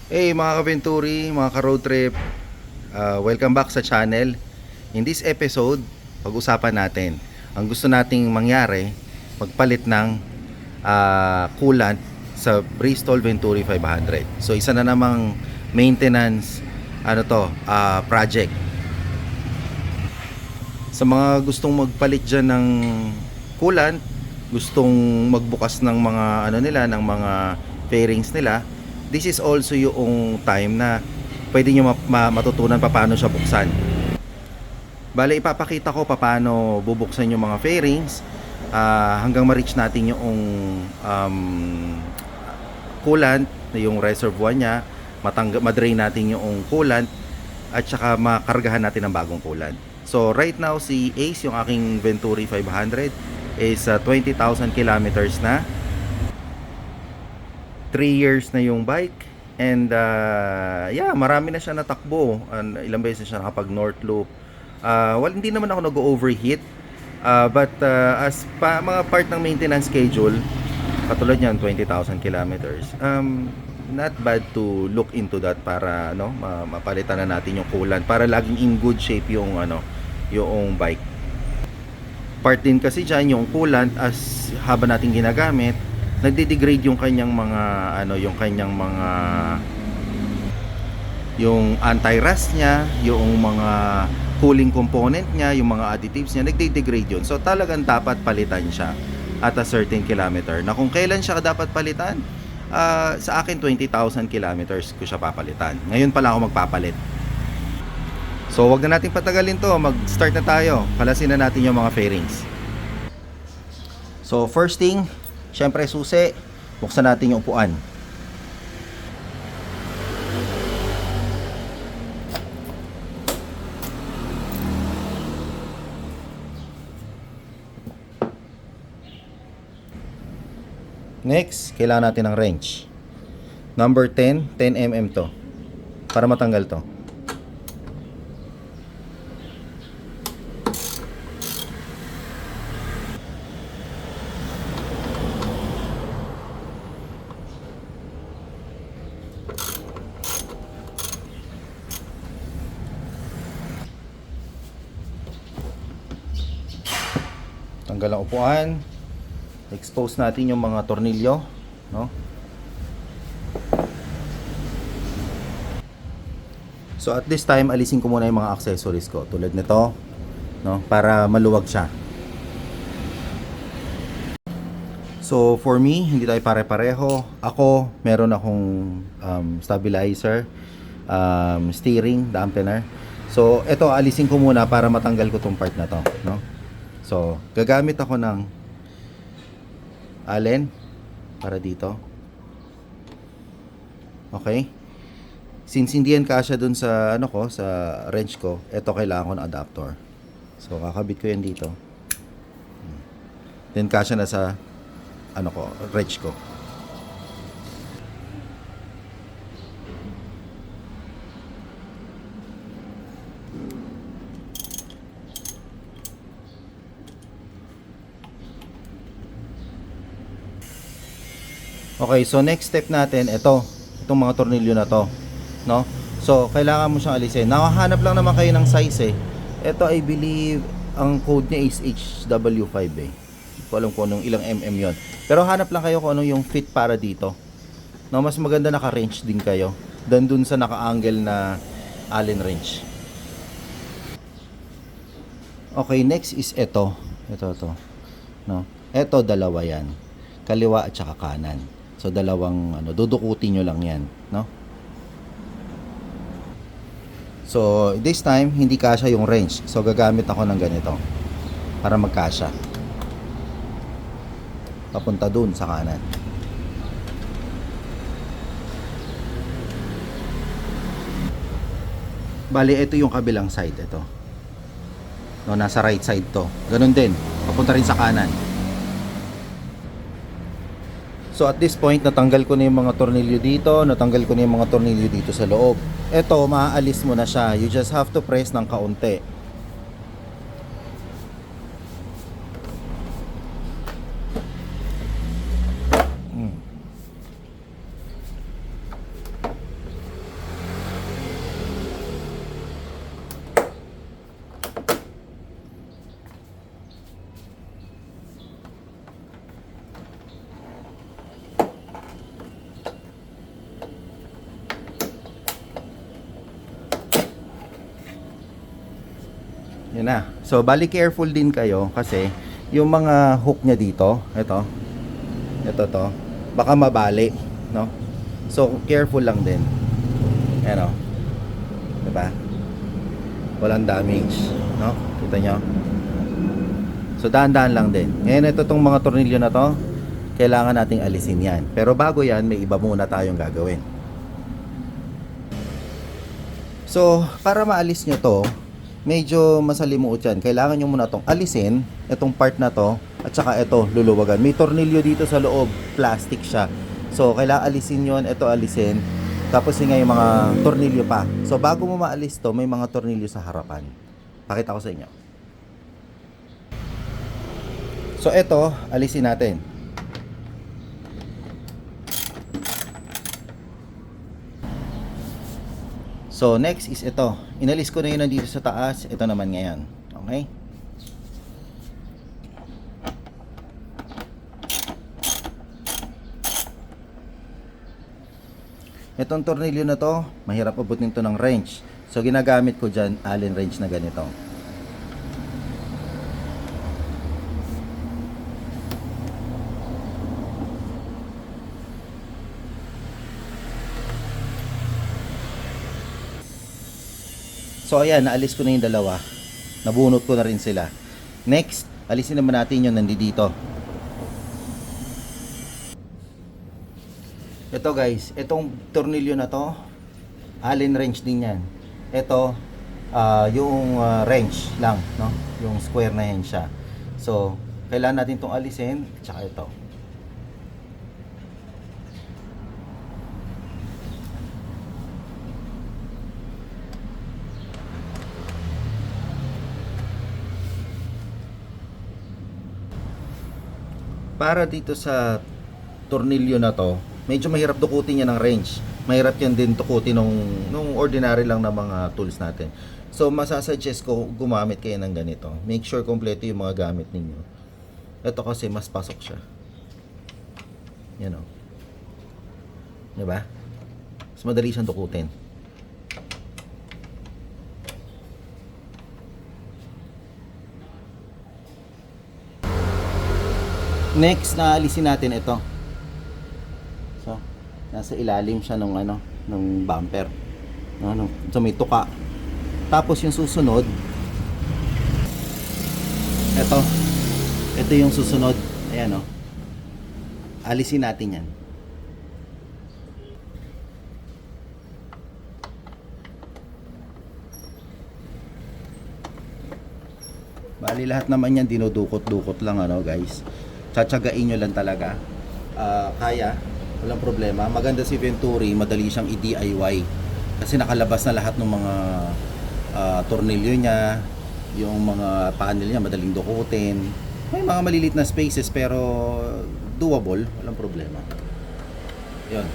Hey mga ka-Venturi, mga ka-road trip, welcome back sa channel. In this episode, pag-usapan natin ang gusto nating mangyari, magpalit ng coolant sa Bristol Venturi 500. So isa na namang maintenance project. Sa mga gustong magpalit dyan ng coolant, gustong magbukas ng mga ng mga fairings nila, this is also yung time na pwede nyo matutunan paano siya buksan. Bale, ipapakita ko paano bubuksan yung mga fairings hanggang ma-reach natin yung coolant, yung reservoir niya, madrain natin yung coolant at saka makargahan natin ng bagong coolant. So right now si Ace, yung aking Venturi 500 is 20,000 kilometers na. 3 years na yung bike and marami na siya natakbo. Ilang beses siya nakapag North Loop. Hindi naman ako nag-overheat. But as mga part ng maintenance schedule, katulad niyan 20,000 kilometers. Not bad to look into that para mapalitan na natin yung coolant para laging in good shape yung yung bike. Part din kasi diyan yung coolant, as haba nating ginagamit, nagde-degrade yung kanyang mga yung anti-rust niya, yung mga cooling component niya, yung mga additives niya, nagde-degrade yun. So talagang dapat palitan siya at a certain kilometer. Na kung kailan siya dapat palitan, sa akin 20,000 kilometers ko siya papalitan. Ngayon pa lang ako magpapalit. So wag na nating patagalin to, mag-start na tayo. Kalasin na natin yung mga fairings. So first thing, syempre susi, buksan natin yung upuan. Next, kailangan natin ng wrench. Number 10 mm to. Para matanggal to. Tanggal ang upuan. Expose natin yung mga tornilyo, no? So at this time, alisin ko muna yung mga accessories ko tulad nito, no, para maluwag siya. So for me, hindi tayo pare-pareho. Ako, meron akong stabilizer, steering, dampener. So ito, alisin ko muna para matanggal ko tong part na to, no? So gagamit ako ng Allen para dito. Okay? Since hindi yan kasya dun sa sa wrench ko, ito kailangan ko ng adapter. So kakabit ko yan dito. Then kasya na sa wrench ko. Okay, so next step natin, itong mga tornilyo na to, no? So, kailangan mo siyang alisin. Nakahanap lang naman kayo ng size eh. Ito, I believe, ang code niya is HW5 eh. Hindi ko alam kung ilang mm yon. Pero hanap lang kayo kung ano yung fit para dito. No, mas maganda naka-wrench din kayo than dun sa naka-angle na Allen wrench. Okay, next is ito. Ito. No? Ito, dalawa yan. Kaliwa at saka kanan. So dalawang dudukutin nyo lang yan, no? So this time hindi kasya yung wrench. So gagamit ako ng ganito para magkasya. Papunta dun sa kanan. Bali, ito yung kabilang side, ito. No, nasa right side to. Ganun din, papunta rin sa kanan. So at this point, natanggal ko na yung mga tornilyo dito, natanggal ko na yung mga tornilyo dito sa loob. Ito, maaalis mo na siya. You just have to press ng kaunti. Ayan na. So, bali careful din kayo kasi yung mga hook niya dito, ito to, baka mabali, no? So, careful lang din. Ayan o. Diba? Walang damage, no? Kita nyo? So, dahan-dahan lang din. Ngayon, ito tong mga tornilyo na to, kailangan nating alisin yan. Pero bago yan, may iba muna tayong gagawin. So, para maalis nyo to, medyo masalimuot yan. Kailangan nyo muna tong alisin, itong part na to, at saka ito, luluwagan. May tornilyo dito sa loob, plastic siya. So, kailangan alisin yon, ito alisin. Tapos yung mga tornilyo pa. So, bago mo maalis to, may mga tornilyo sa harapan. Pakita ko sa inyo. So, ito, alisin natin. So, next is ito. Inalis ko na yun nandito sa taas. Ito naman ngayon. Okay? Itong tornilyo na to, mahirap abutin to ng wrench. So, ginagamit ko dyan, Allen wrench na ganito. So ayan, naalis ko na yung dalawa. Nabunot ko na rin sila. Next, alisin naman natin yung nandito. Ito guys, itong tornilyo na to, Allen wrench din yan. Ito, yung wrench lang, no? Yung square na yan siya. So, kailangan natin itong alisin, tsaka ito. Para dito sa tornilyo na to, medyo mahirap dukutin yan ng wrench. Mahirap yan din dukutin nung ordinary lang na mga tools natin. So, masasuggest ko gumamit kayo ng ganito. Make sure kompleto yung mga gamit ninyo. Ito kasi mas pasok siya. Yan o. Diba? Mas madali siyang dukutin. Next, naalisin natin ito. So, nasa ilalim siya ng ng bumper. So may tuka. Tapos yung susunod, ito yung susunod. Ayan o. Alisin natin yan. Bali lahat naman yan dinudukot-dukot lang guys. Tsatsagain nyo lang talaga. Kaya, walang problema. Maganda si Venturi, madali siyang i-DIY. Kasi nakalabas na lahat ng mga tornilyo niya, yung mga panel niya madaling dukutin. May mga malilit na spaces pero doable, walang problema. Yun.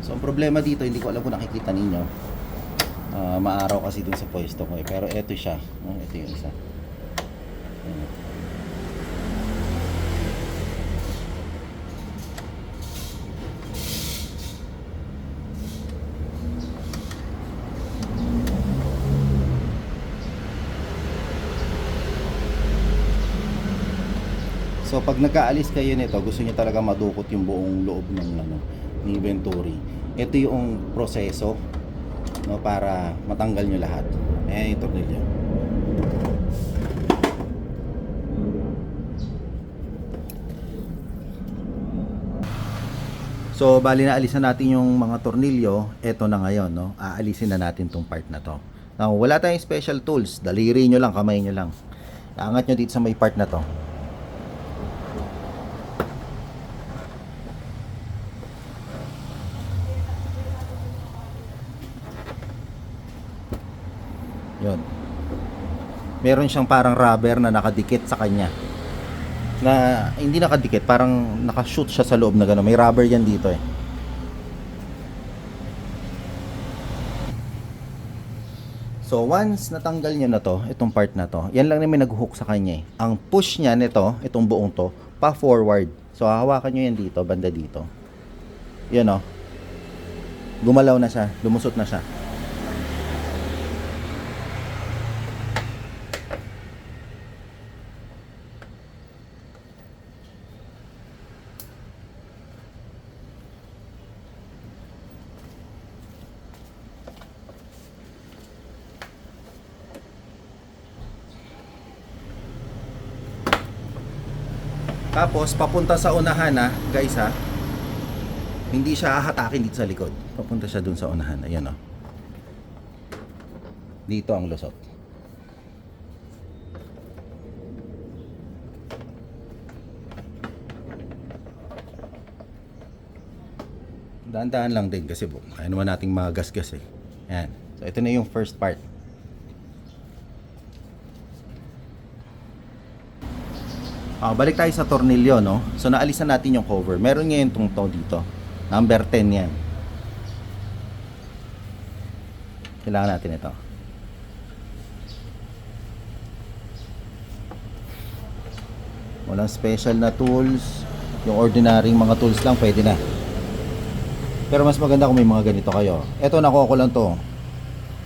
So, ang problema dito, hindi ko alam kung nakikita ninyo. Maaraw kasi dun sa pwesto ko pero eto siya. Ito yung isa. So pag nagkaalis kayo nito, gusto niyo talaga madukot yung buong loob ng ni Venturi. Ito yung proseso para matanggal nyo lahat. Ayan yung tornilyo. So bali na alisan natin yung mga tornilyo. Ito na ngayon, aalisin na natin tong part na to. Now, wala tayong special tools. Daliri nyo lang, kamay nyo lang. Angat nyo dito sa may part na to. Yun. Meron siyang parang rubber na nakadikit sa kanya. Na hindi nakadikit, parang nakashoot siya sa loob na gano'n. May rubber yan dito eh. So once natanggal niyo na to, itong part na to, yan lang naman nag-hook sa kanya eh. Ang push niya nito, itong buong to, pa forward. So hawakan niyo yan dito, banda dito. Yan Gumalaw na siya, lumusot na siya. Tapos papunta sa unahan ha, guys ha. Hindi siya hahatakin dito sa likod. Papunta siya dun sa unahan. Ayan o. Dito ang lusot. Daan-daan lang din kasi kaya naman nating magasgas eh. Ayan. So ito na yung first part. Balik tayo sa tornilyo, no? So naalisan natin yung cover. Meron ngayon itong to dito. Number 10 yan. Kailangan natin ito. Walang special na tools. Yung ordinary mga tools lang pwede na. Pero mas maganda kung may mga ganito kayo. Ito nakuha ko lang to.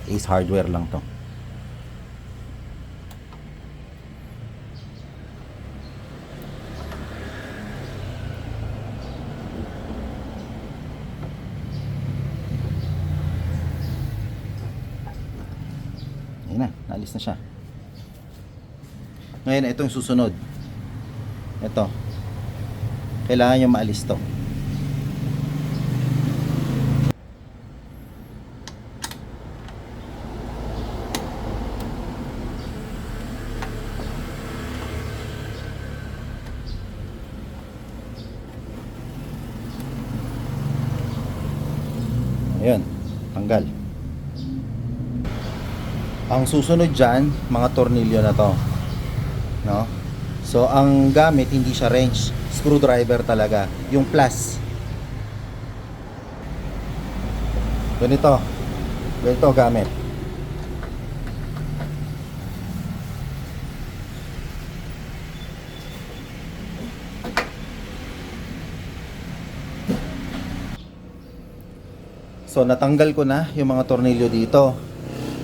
Ace Hardware lang to. Ayun na, naalis na siya. Ngayon, ito yung susunod. Ito. Kailangan nyo maalis to. Ayun, tanggal. Ang susunod dyan, mga tornilyo na to, no? So ang gamit hindi siya wrench, screwdriver talaga, yung plus. Ganito gamit. So natanggal ko na yung mga tornilyo dito.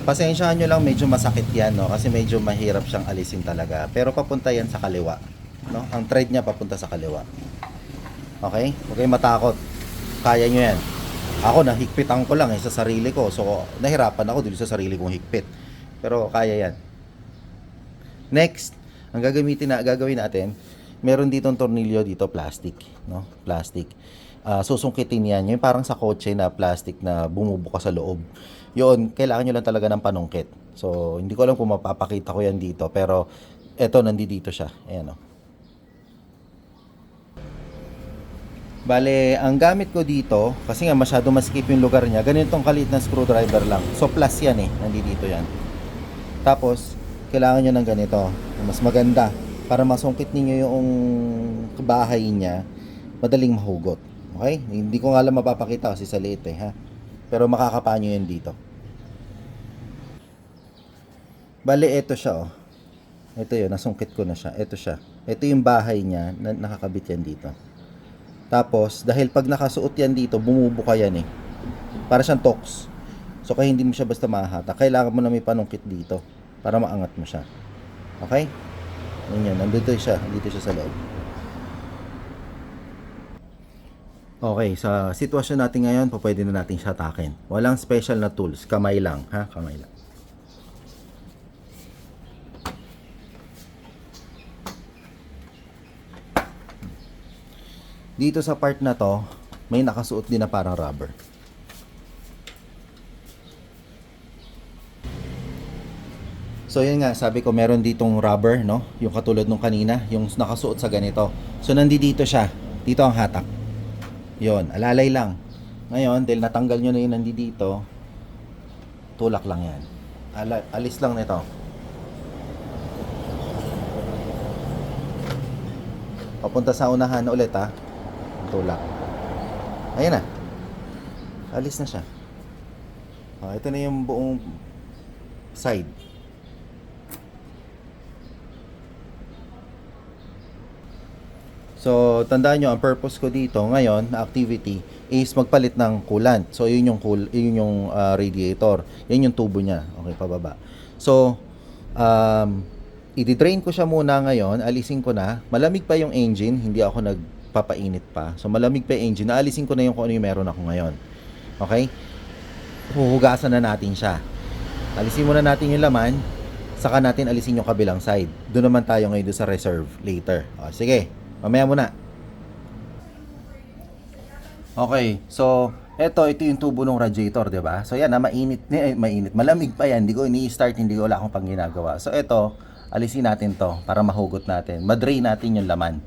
Pasensyahan nyo lang, medyo masakit yan, no? Kasi medyo mahirap siyang alisin talaga. Pero papunta yan sa kaliwa, no? Ang thread niya papunta sa kaliwa. Okay? Huwag kayong matakot. Kaya nyo yan. Ako, nahigpitan ko lang sa sarili ko. So, nahirapan ako dito sa sarili kong higpit. Pero kaya yan. Next, ang gagawin natin, meron ditong tornilyo dito, plastic, no? Plastic. Susungkitin yan. Yung parang sa kotse na plastic na bumubuka sa loob. Yun, kailangan nyo lang talaga ng panungkit. So, hindi ko alam kung mapapakita ko yan dito. Pero, eto, nandito siya. Ayan o. Bale, ang gamit ko dito, kasi nga masyado masikip yung lugar niya, ganitong kaliit na screwdriver lang. So, plus yan eh. Nandito yan. Tapos, kailangan nyo ng ganito. Mas maganda. Para masungkit ninyo yung bahay niya, madaling mahugot. Okay? Hindi ko nga alam mapapakita kasi sa liit eh, ha? Pero makakapa nyo yan dito. Bale, ito siya, oh. Ito yun, nasungkit ko na siya. Ito siya. Ito yung bahay niya, na nakakabit yan dito. Tapos, dahil pag nakasuot yan dito, bumubuka yan eh. Para siyang tox. So, kaya hindi mo siya basta mahahata. Kailangan mo na may panungkit dito para maangat mo siya. Okay? Yan, nandito siya sa loob. Okay, sa sitwasyon natin ngayon, pwede na natin siya atakin. Walang special na tools, kamay lang, ha? Kamay lang. Dito sa part na to, may nakasuot din na parang rubber. So yun nga, sabi ko meron ditong rubber, no? Yung katulad nung kanina, yung nakasuot sa ganito. So nandito siya, dito ang hatak. Yon, alalay lang. Ngayon, dahil natanggal nyo na yung nandito, tulak lang yan. Alis lang nito. Papunta sa unahan ulit, ha. Tulak. Ayan na. Alis na siya. Ito na yung buong side. So, tandaan nyo, ang purpose ko dito ngayon na activity is magpalit ng coolant. So, yun yung radiator. Yan yung tubo niya. Okay, pababa. So, i-drain ko siya muna ngayon. Alisin ko na. Malamig pa yung engine. Hindi ako nagpapainit pa. So, malamig pa yung engine. Naalisin ko na yung kung ano yung meron ako ngayon. Okay? Huhugasan na natin siya. Alisin muna natin yung laman. Saka natin alisin yung kabilang side. Doon naman tayo ngayon sa reserve later. O, sige. Mamaya muna. Okay, so ito yung tubo ng radiator, 'di ba? So yan, mainit, malamig pa yan. Hindi ko ini-start, hindi ko wala akong pang ginagawa. So ito, alisin natin 'to para mahugot natin. Madrain natin yung laman.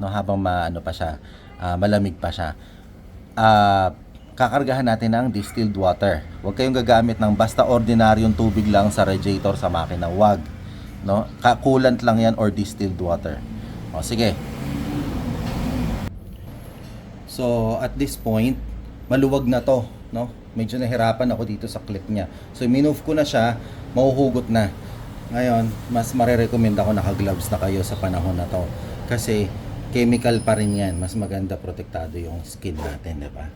No, habang maano pa siya, malamig pa siya. Kakargahan natin ng distilled water. Huwag kayong gagamit ng basta ordinaryong tubig lang sa radiator sa makina. Huwag. No? Coolant lang yan or distilled water. O sige. So, at this point, maluwag na to, no? Medyo nahirapan ako dito sa clip niya. So, minove ko na siya, mahuhugot na. Ngayon, mas marerecommend ako naka-gloves na kayo sa panahon na to. Kasi, chemical pa rin yan. Mas maganda protektado yung skin natin, di ba?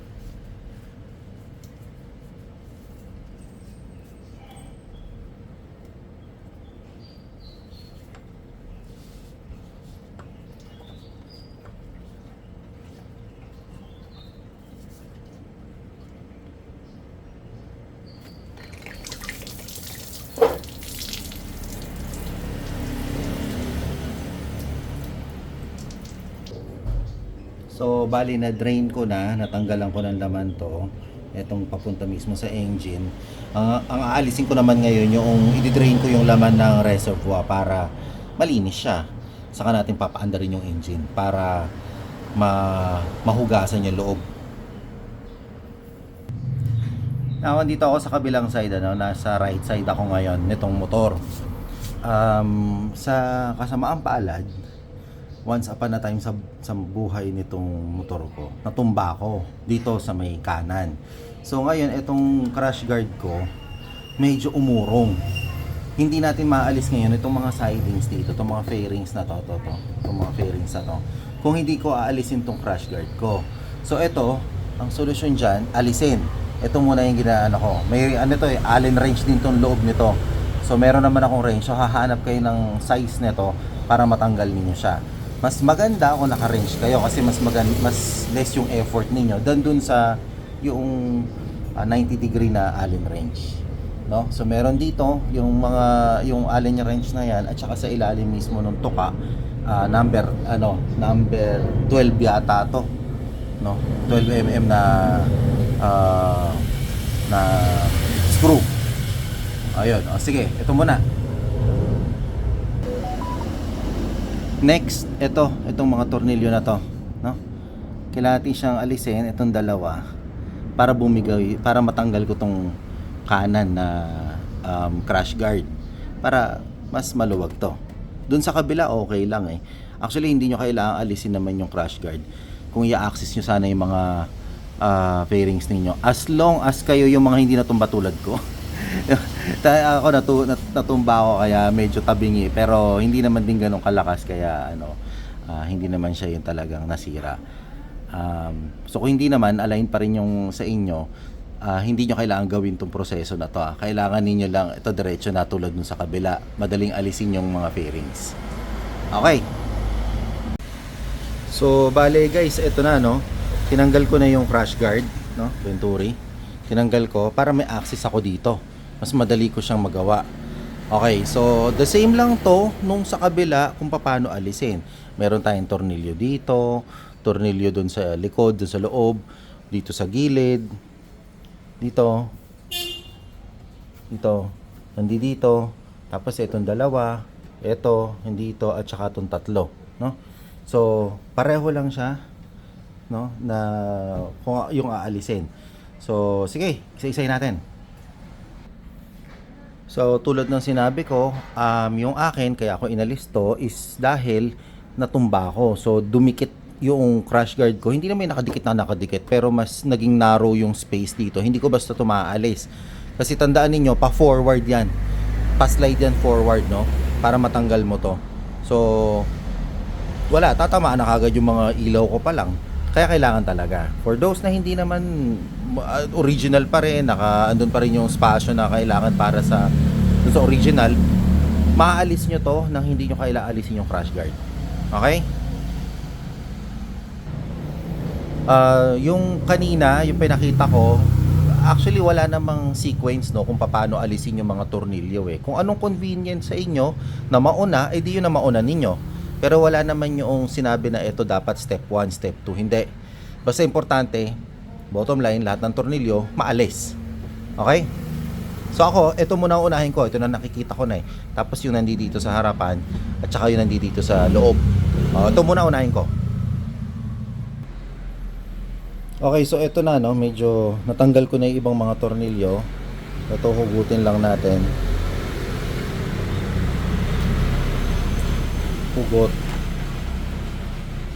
So, bali na drain ko na, natanggalan ko ng laman to. Itong papunta mismo sa engine. Ang aalisin ko naman ngayon yung i-drain ko yung laman ng reservoir para malinis siya. Saka natin papaandarin yung engine para mahugasan yung loob. Now, dito ako sa kabilang side, nasa right side ako ngayon nitong motor. Sa kasamaang palad, once upon a time sa buhay nitong motor ko, natumba ako dito sa may kanan. So ngayon, itong crash guard ko, medyo umurong. Hindi natin maalis ngayon itong mga sidings dito, itong mga fairings na to. Itong mga fairings na to. Kung hindi ko aalisin itong crash guard ko. So ito, ang solusyon dyan, alisin. Ito muna yung ginaano ko. May Allen wrench din tong loob nito. So meron naman akong wrench. So hahanap kayo ng size nito para matanggal ninyo siya. Mas maganda kung naka-wrench kayo kasi mas less yung effort ninyo than dun sa yung 90 degree na Allen wrench, no? So meron dito yung Allen wrench na yan at saka sa ilalim mismo ng tuka, number 12 yata to, no? 12 mm na screw. Ayun, sige, ito muna. Next, itong mga tornilyo na to, no? Kailangan natin siyang alisin, itong dalawa, para para matanggal ko tong kanan na crash guard, para mas maluwag to. Doon sa kabila, okay lang eh. Actually, hindi nyo kailangan alisin naman yung crash guard. Kung i-access nyo sana yung mga fairings ninyo. As long as kayo yung mga hindi natumba tulad ko. Ako natumba ako kaya medyo tabingi, pero hindi naman din ganun kalakas kaya hindi naman siya yung talagang nasira. So kung hindi naman, align pa rin yung sa inyo, hindi nyo kailangan gawin tong proseso na to. Kailangan ninyo lang ito diretso na tulad dun sa kabila. Madaling alisin yung mga fairings. Okay. So bale guys, ito na, no. Tinanggal ko na yung crash guard, no, Venturi. Tinanggal ko para may access ako dito. Mas madali ko siyang magawa. Okay, so the same lang to nung sa kabila kung paano alisin. Meron tayong tornilyo dito, tornilyo dun sa likod, dun sa loob, dito sa gilid, dito, hindi dito, tapos itong dalawa, ito, hindi ito, at saka itong tatlo, no? So, pareho lang siya, no, na kung yung aalisin. So, sige, isa-isahin natin. So, tulad ng sinabi ko, yung akin, kaya ako inalis to, is dahil natumba ako. So, dumikit yung crash guard ko. Hindi naman nakadikit, pero mas naging narrow yung space dito. Hindi ko basta tumaalis. Kasi tandaan ninyo, pa-forward yan. Pa-slide yan forward, no? Para matanggal mo to. So, wala, tatamaan na kagad yung mga ilaw ko pa lang. Kaya kailangan talaga. For those na hindi naman original pa rin, andun pa rin yung spasyo na kailangan para sa original, maaalis nyo to nang hindi nyo kailangan alisin yung crash guard. Okay? Yung kanina, yung pinakita ko, actually wala namang sequence, no, kung paano alisin yung mga tornilyo eh. Kung anong convenient sa inyo na mauna, edi yun na mauna ninyo. Pero wala naman yung sinabi na ito dapat step 1, step 2. Hindi. Basta importante, bottom line, lahat ng tornilyo, maalis. Okay? So ako, ito muna ang unahin ko. Ito na nakikita ko na eh. Tapos yung nandito sa harapan at saka yung nandito sa loob. Ito muna unahin ko. Okay, so ito na, no, medyo natanggal ko na yung ibang mga tornilyo. Ito, hugutin lang natin. Hugot.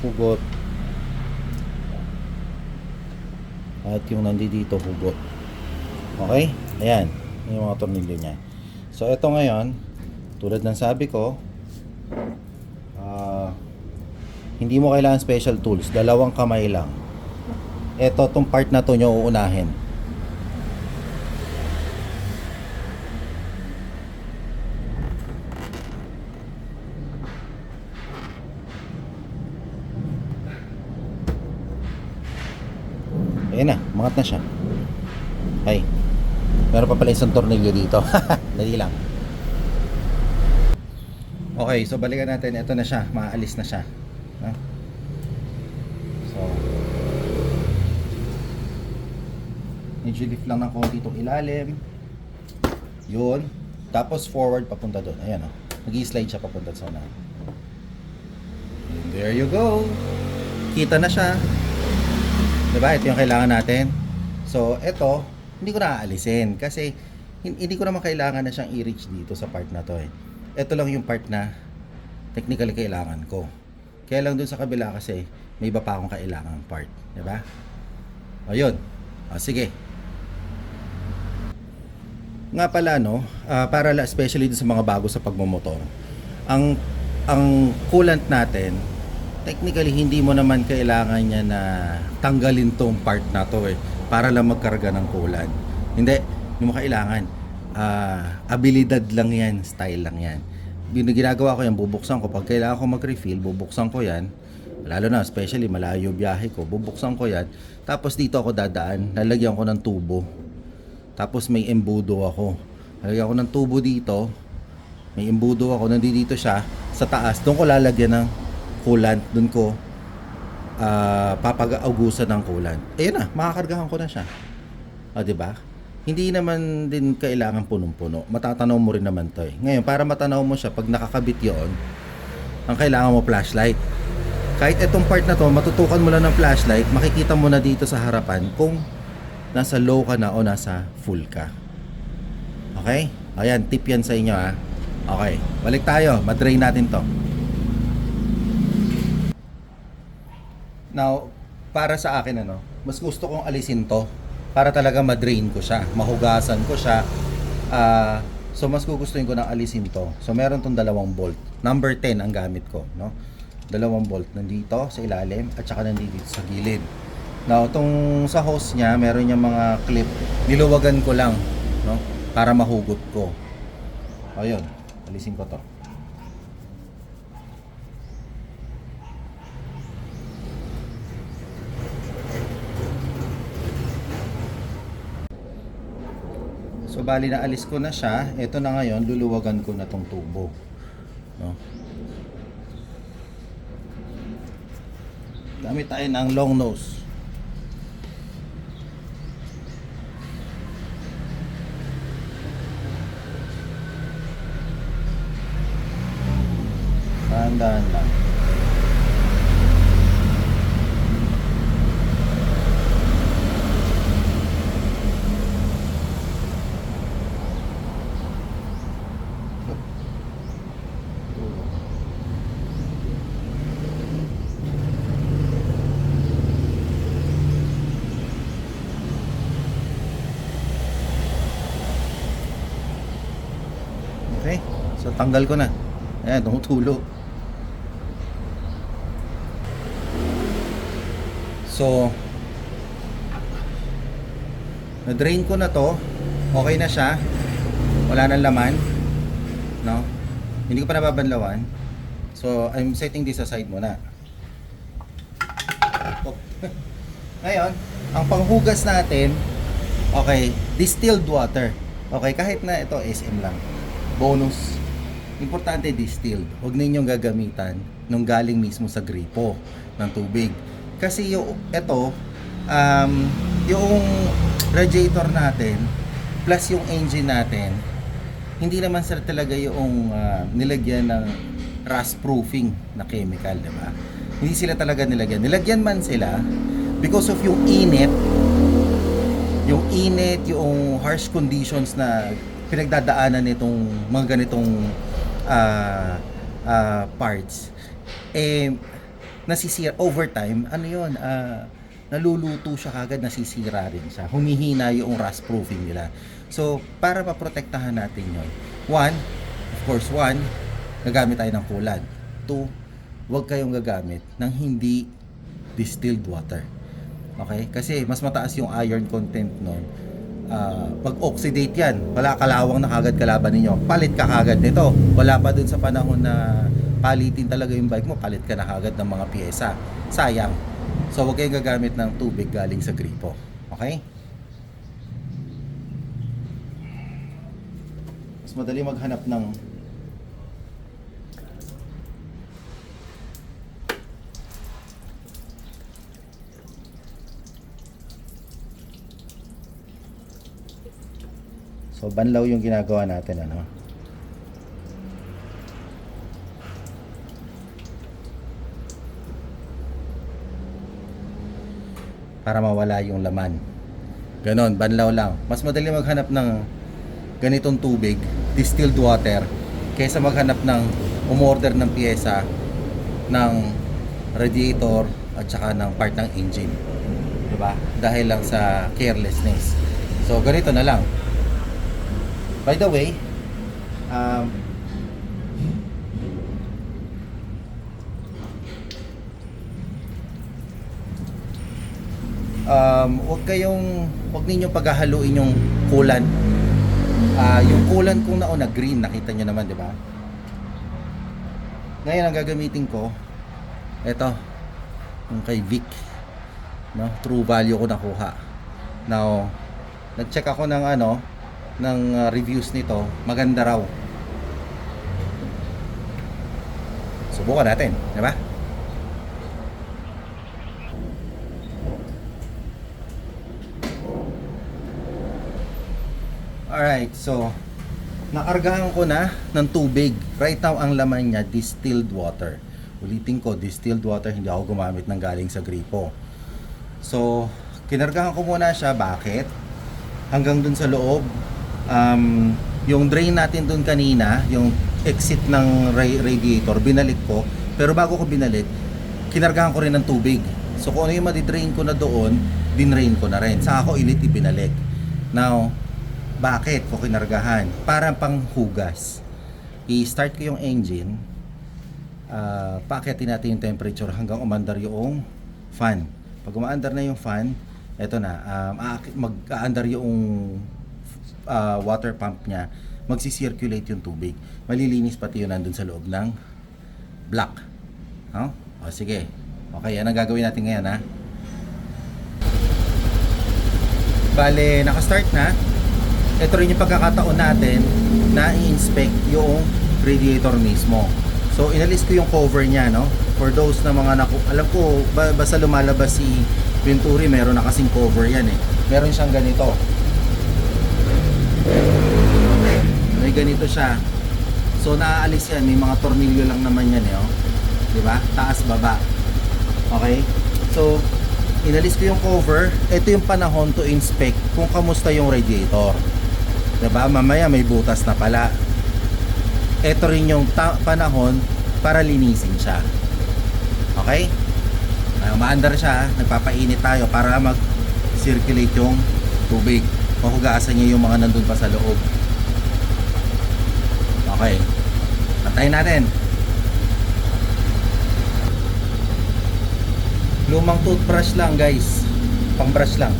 Hugot. At yung nandito, hugot. Okay? Ayan, yung mga tornilyo niya. So ito ngayon, tulad ng sabi ko, hindi mo kailangan special tools. Dalawang kamay lang. Ito, tong part na to nyo uunahin. Ayan na, mangat na siya. Ay, meron pa pala isang tornilyo dito. Dali lang. Okay, so balikan natin. Ito na siya, maalis na siya. So, medyo lift lang ng konti itong ilalim. Yun. Tapos forward papunta doon. Ayan o. Nag-i-slide siya papunta sa unahan. And there you go. Kita na siya. Diba? Ito yung kailangan natin. So, ito, hindi ko na aalisin. Kasi, hindi ko naman kailangan na siyang i-reach dito sa part na to eh. Ito lang yung part na technically kailangan ko. Kaya lang dun sa kabila kasi, may iba pa akong kailangan part. Diba? Ayun. Sige. Nga pala no, para especially sa mga bago sa pagmomotor, ang coolant natin, technically hindi mo naman kailangan niya na tanggalin tong part na to eh, para lang magkarga ng coolant. Hindi mo kailangan. Abilidad lang yan, style lang yan. Ginagawa ko yan, bubuksan ko pag kailangan ko mag-refill, bubuksan ko yan. Lalo na especially malayo biyahe ko, bubuksan ko yan. Tapos dito ako dadaan, lalagyan ko ng tubo. Tapos may embudo ako. Lalagyan ko ng tubo dito. May embudo ako. Nandito siya sa taas. Doon ko lalagyan ng coolant. Doon ko papag-augusan ng coolant. Ayun na, makakargahan ko na siya. Diba? Hindi naman din kailangan punong-puno. Matatanaw mo rin naman to eh. Ngayon, para matanaw mo siya, pag nakakabit yon, ang kailangan mo flashlight. Kahit itong part na to, matutukan mo lang ng flashlight, makikita mo na dito sa harapan kung nasa low ka na o nasa full ka. Okay? Ayan, tip yan sa inyo ha. Okay, balik tayo. Madrain natin to. Now, para sa akin mas gusto kong alisin to para talaga madrain ko siya, mahugasan ko siya. So mas gugustuhin ko na alisin to. So meron tong dalawang bolt. Number 10 ang gamit ko, no? Dalawang bolt nandito sa ilalim at saka nandito sa gilid. Now, itong sa hose niya, meron niyang mga clip. Niluwagan ko lang, no? Para mahugot ko. Ayun, alisin ko to. So, bali na alis ko na siya. Ito na ngayon, luluwagan ko na tong tubo. No? Gamit tayo ng long nose. Dahan-dahan lang. Okay, so tanggal ko na. Ayan, tumutulo. So, na-drain ko na to. Okay na siya. Wala nang laman. No? Hindi ko pa nababanlawan. So, I'm setting this aside muna. Ngayon, ang panghugas natin, okay, distilled water. Okay, kahit na ito SM lang. Bonus. importante distilled. Huwag ninyong gagamitan nung galing mismo sa gripo ng tubig. Kasi yung radiator natin plus yung engine natin, hindi naman sila talaga yung nilagyan ng rust proofing na chemical, di ba? Hindi sila talaga nilagyan. Nilagyan man sila because of yung init, yung harsh conditions na pinagdadaanan nitong mga ganitong parts. Nasisira over time, naluluto siya kagad, nasisira rin siya. Humihina yung rust proofing nila. So, para maprotektahan natin yun, of course, gagamit tayo ng coolant. 2, huwag kayong gagamit ng hindi distilled water. Okay? Kasi mas mataas yung iron content nun. Pag oxidate yan, wala kalawang na kagad kalaban ninyo. Palit ka kagad nito. Wala pa dun sa panahon na palitin talaga yung bike mo, palit ka na kagad ng mga pyesa. Sayang. So, huwag kayong gagamit ng tubig galing sa gripo. Okay? Mas madali maghanap ng So, banlaw yung ginagawa natin, ano? Para mawala yung laman. Ganon, banlaw lang. Mas madali maghanap ng ganitong tubig, distilled water, kaysa maghanap ng umorder ng pyesa ng radiator at saka ng part ng engine. Diba? Dahil lang sa carelessness. So, ganito na lang. By the way, huwag ninyong paghahaluin yung coolant. Yung coolant kung nauna green, nakita nyo naman, di ba? Ngayon ang gagamitin ko, ito, yung kay Vic, no? True value ko nakuha. Now, nag-check ako ng reviews nito, maganda raw. Subukan natin, di ba? Alright, so nakargahan ko na ng tubig. Right now ang laman niya distilled water. Ulitin ko, distilled water, hindi ako gumamit ng galing sa gripo. So, kinargahan ko muna siya. Bakit? Hanggang dun sa loob. Yung drain natin dun kanina, yung exit ng radiator, binalik ko. Pero bago ko binalik, kinargahan ko rin ng tubig. So kung ano yung madidrain ko na doon, dinrain ko na rin. Saka ako ilit ibinalik. Now, bakit ko kinargahan? Para pang hugas. I-start ko yung engine. Paakyatin natin yung temperature hanggang umandar yung fan. Pag umaandar na yung fan, eto na, mag-aandar yung water pump niya, magsi-circulate yung tubig. Malilinis pati yun nandun sa loob ng block. O sige. Okay, yan ang gagawin natin ngayon, ha. Bale, nakastart na. Ito rin yung pagkakataon natin na i-inspect yung radiator mismo. So, inalis ko yung cover niya, no? For those na mga alam ko, basta lumalabas si Venturi, meron na kasing cover yan, eh. Meron siyang ganito. May ganito siya. So, naaalis yan. May mga tornilyo lang naman yan, eh, oh. Diba? Taas, baba. Okay? So, inalis ko yung cover. Ito yung panahon to inspect kung kamusta yung radiator. Diba? Mamaya may butas na pala. Ito rin yung panahon para linisin siya. Okay? Umaandar siya. Nagpapainit tayo para mag-circulate yung tubig. Mahugasan niya yung mga nandun pa sa loob. Okay. Pantayin natin. Lumang toothbrush lang, guys. Pang brush lang.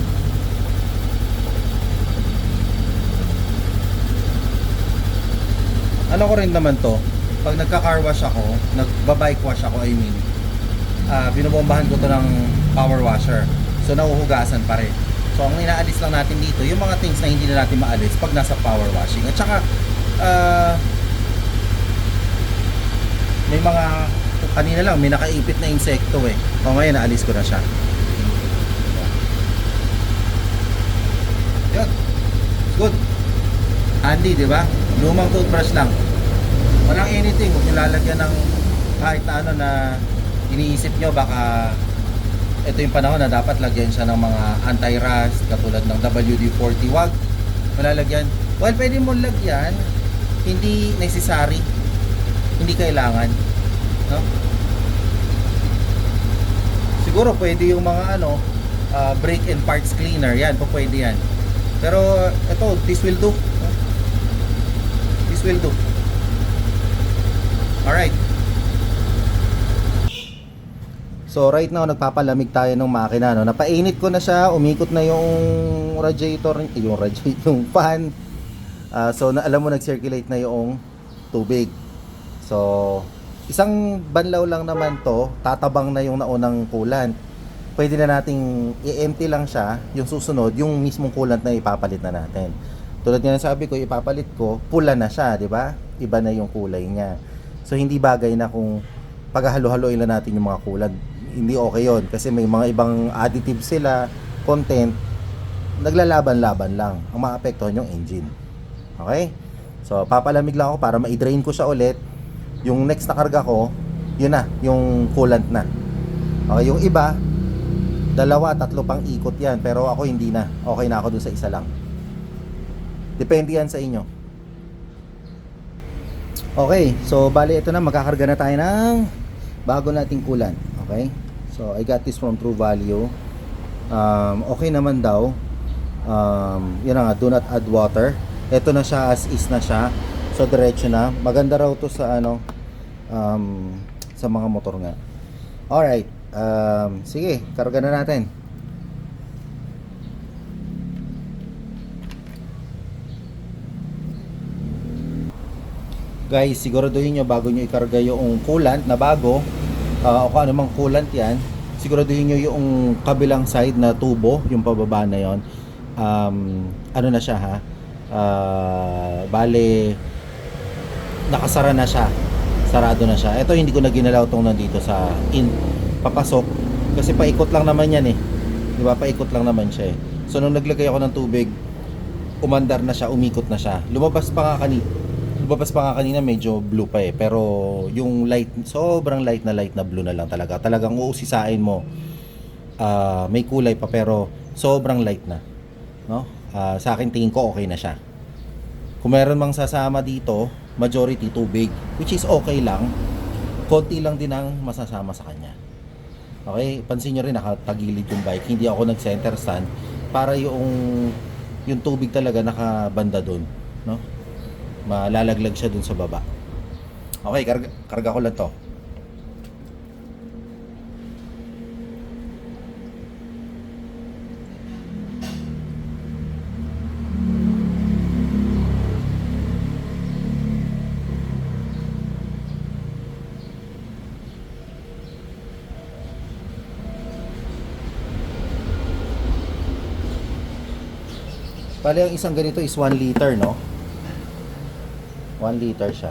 Ano ko rin naman to, pag nagka-car wash ako, nagba-bike wash ako, binubombahan ko to ng power washer. So nahuhugasan pa rin. So ang inaalis lang natin dito, yung mga things na hindi na natin maalis pag nasa power washing. At saka may mga, kanina lang, may nakaipit na insekto eh. O ngayon, naalis ko na siya. Yun. Good. Handy, di ba? Lumang toothbrush lang. Walang anything. Huwag nyo lalagyan ng kahit na ano na iniisip nyo baka ito yung panahon na dapat lagyan siya ng mga anti-rust katulad ng WD-40. Wag malalagyan. Well, pwede mo lagyan, hindi necessary, hindi kailangan, no? Siguro pwede yung mga ano, brake and parts cleaner, yan po, pwede yan. Pero ito, this will do, no? This will do. Alright. So right now nagpapalamig tayo ng makina, no. Napainit ko na siya, umikot na yung radiator, yung fan. So alam mo, nag-circulate na yung tubig. So isang banlaw lang naman to, tatabang na yung naunang coolant. Pwede na nating i-empty lang siya, yung susunod, yung mismong coolant na ipapalit na natin. Tulad nga sabi ko, ipapalit ko, pula na siya, di ba? Iba na yung kulay niya. So hindi bagay na kung paghahalo-haloin lang natin yung mga coolant. Hindi okay yon kasi may mga ibang additives sila, content, naglalaban-laban lang. Ang maapektuhan yung engine. Okay? So, papalamig lang ako para ma-drain ko siya ulit. Yung next na karga ko, yun na, yung coolant na. Okay, yung iba, 2, 3 pang ikot yan. Pero ako hindi na. Okay na ako dun sa isa lang. Depende yan sa inyo. Okay, so bali ito na, magkakarga na tayo ng bago nating coolant. Okay? So, I got this from True Value. Okay naman daw. Yun na nga, do not add water. Ito na siya, as is na siya. So, diretso na. Maganda raw to sa ano, sa mga motor nga. Alright. Sige, karga na natin. Guys, siguraduhin nyo bago nyo ikarga yung coolant na bago, o kung anumang coolant yan, siguraduhin nyo yung kabilang side na tubo, yung pababa na yon, ano na siya ha, bale nakasara na siya, sarado na siya. Ito hindi ko na ginalaw tong nandito sa papasok kasi paikot lang naman yan eh, di ba? Paikot lang naman siya eh. So nung naglagay ako ng tubig, umandar na siya, umikot na siya. Lumabas pa nga kanina medyo blue pa eh, pero yung light, sobrang light na blue na lang talaga. Talagang uusisain mo, may kulay pa pero sobrang light na, no? Sa akin tingin ko okay na siya. Kung meron mang sasama dito, majority tubig, which is okay lang. Konti lang din ang masasama sa kanya. Okay, pansin nyo rin nakatagilid yung bike, hindi ako nag-center stand para yung tubig talaga nakabanda doon, no? Malalaglag siya dun sa baba. Okay, karga ko lang to. Bale, ang isang ganito is 1 liter, no? 1 liter siya.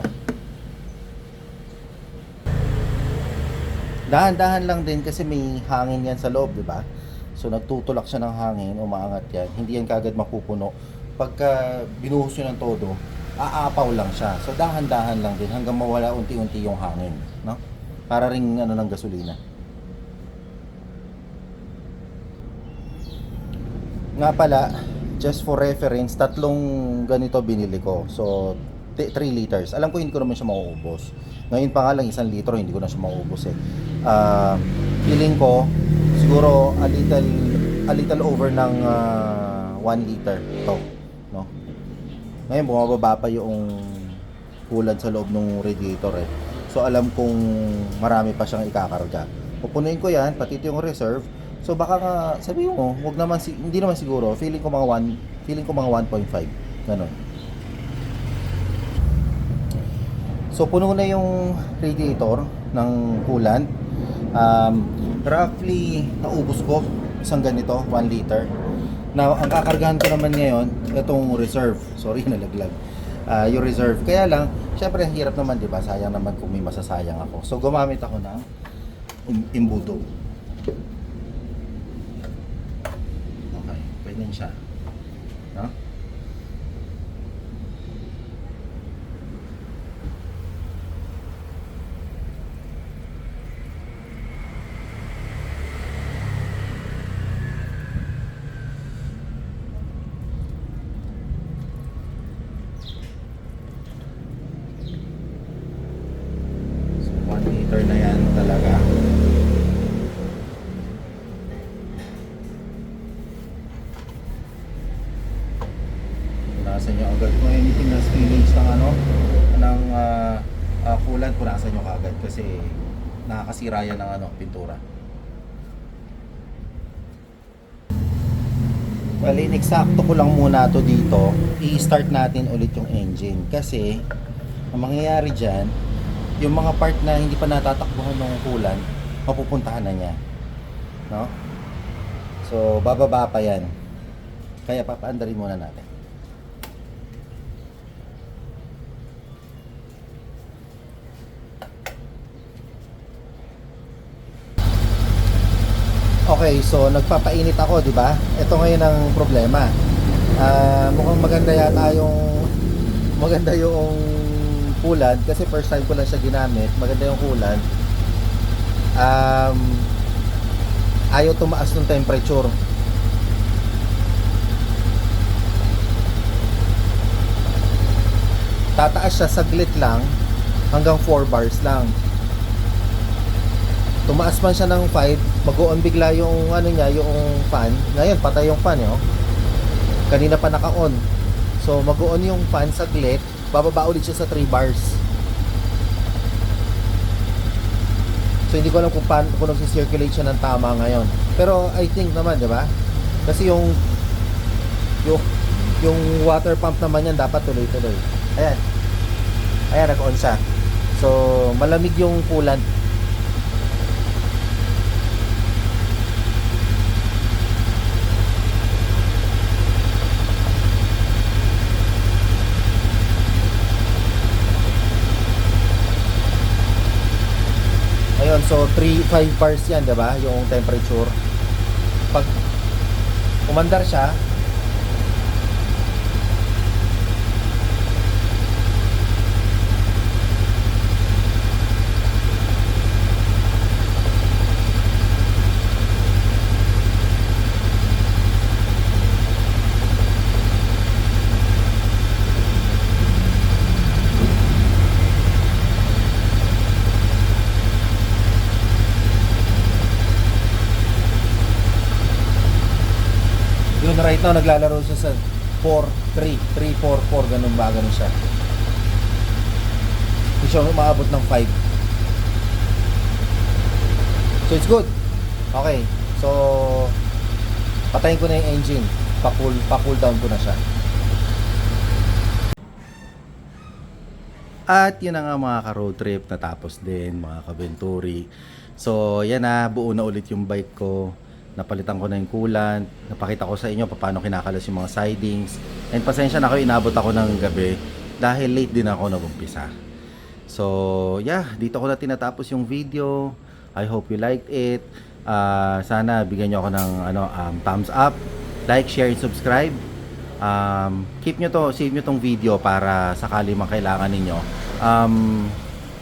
Dahan-dahan lang din kasi may hangin yan sa loob, di ba? So nagtutulak siya ng hangin, umaangat yan. Hindi yan kagad mapupuno. Pagka binuhos nyo ng todo, aapaw lang siya. So dahan-dahan lang din hanggang mawala unti-unti yung hangin, no? Para ring ano ng gasolina. Nga pala, just for reference, 3 ganito binili ko. So 3 liters. Alam ko hindi ko naman siya mauubos. Ngayon pa nga lang 1 litro, hindi ko na siya mauubos eh. Feeling ko siguro a little over ng 1 liter to, no? Ngayon bumababa pa yung coolant sa loob ng radiator eh. So alam kong marami pa siyang ikakarga. Pupunuin ko yan, pati yung reserve. So baka nga sabi mo, wag naman hindi naman siguro. Feeling ko mga 1.5 ganun. So puno na yung radiator ng coolant. Roughly naubos ko isang ganito, 1 liter. Now, ang kakargahan ko naman ngayon, itong reserve. Sorry, nalaglag. yung reserve. Kaya lang, syempre ang hirap naman, di ba? Sayang naman kung may masasayang ako. So gumamit ako ng imbudo. Okay, pwede siya. No? So 1 liter na yan talaga. Punasan nyo agad kung anything na spillage ng ano, ng coolant, punasan nyo kagad kasi nakakasira yan ng ano, pintura. Well, ineksakto ko lang muna to dito. I-start natin ulit yung engine kasi ang mangyayari dyan, yung mga part na hindi pa natatakbuhan ng coolant, mapupuntahan na niya, no? So bababa pa yan, kaya papaandarin muna natin. Okay, so nagpapainit ako, di ba? Ito ngayon ang problema. Mukhang maganda yung coolant kasi first time ko lang siya ginamit. Maganda yung coolant. Ayaw tumaas ng temperature. Tataas siya saglit lang hanggang 4 bars lang. Tumaas man siya ng 5, mag-on bigla yung ano niya, yung fan. Ngayon patay yung fan, oh. Kanina pa naka-on. So mag-on yung fan saglit, bababa ulit siya sa 3 bars. So hindi ko alam kung nagsi-circulate siya ng tama ngayon. Pero I think naman, 'di ba? Kasi yung water pump naman yan dapat tuloy-tuloy. Ayan. Ayan, nag-on siya. So malamig yung coolant. Ayun, so 5 bars yan, diba? Yung temperature. Pag umandar siya, yun right now naglalaro siya sa 4-3-3-4-4, ganun ba, ganun siya. Hindi siya umaabot ng 5. So it's good. Okay, so patayin ko na yung engine, pa-cool down ko na siya. At yun na nga mga ka-road trip, natapos din mga ka-Venturi. So yan na, buo na ulit yung bike ko. Napalitan ko na yung coolant, napakita ko sa inyo paano kinakalas yung mga sidings. And pasensya na kayo, inabot ako ng gabi dahil late din ako nag-umpisa. So yeah, dito ko na tinatapos yung video. I hope you liked it. Sana bigyan nyo ako ng thumbs up, like, share, and subscribe. Save nyo tong video para sakali man kailangan ninyo,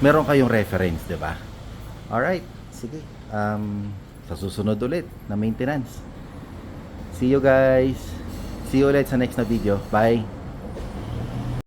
meron kayong reference, 'di ba? Alright, sige. Sa susunod ulit na maintenance. See you guys. See you ulit sa next na video. Bye.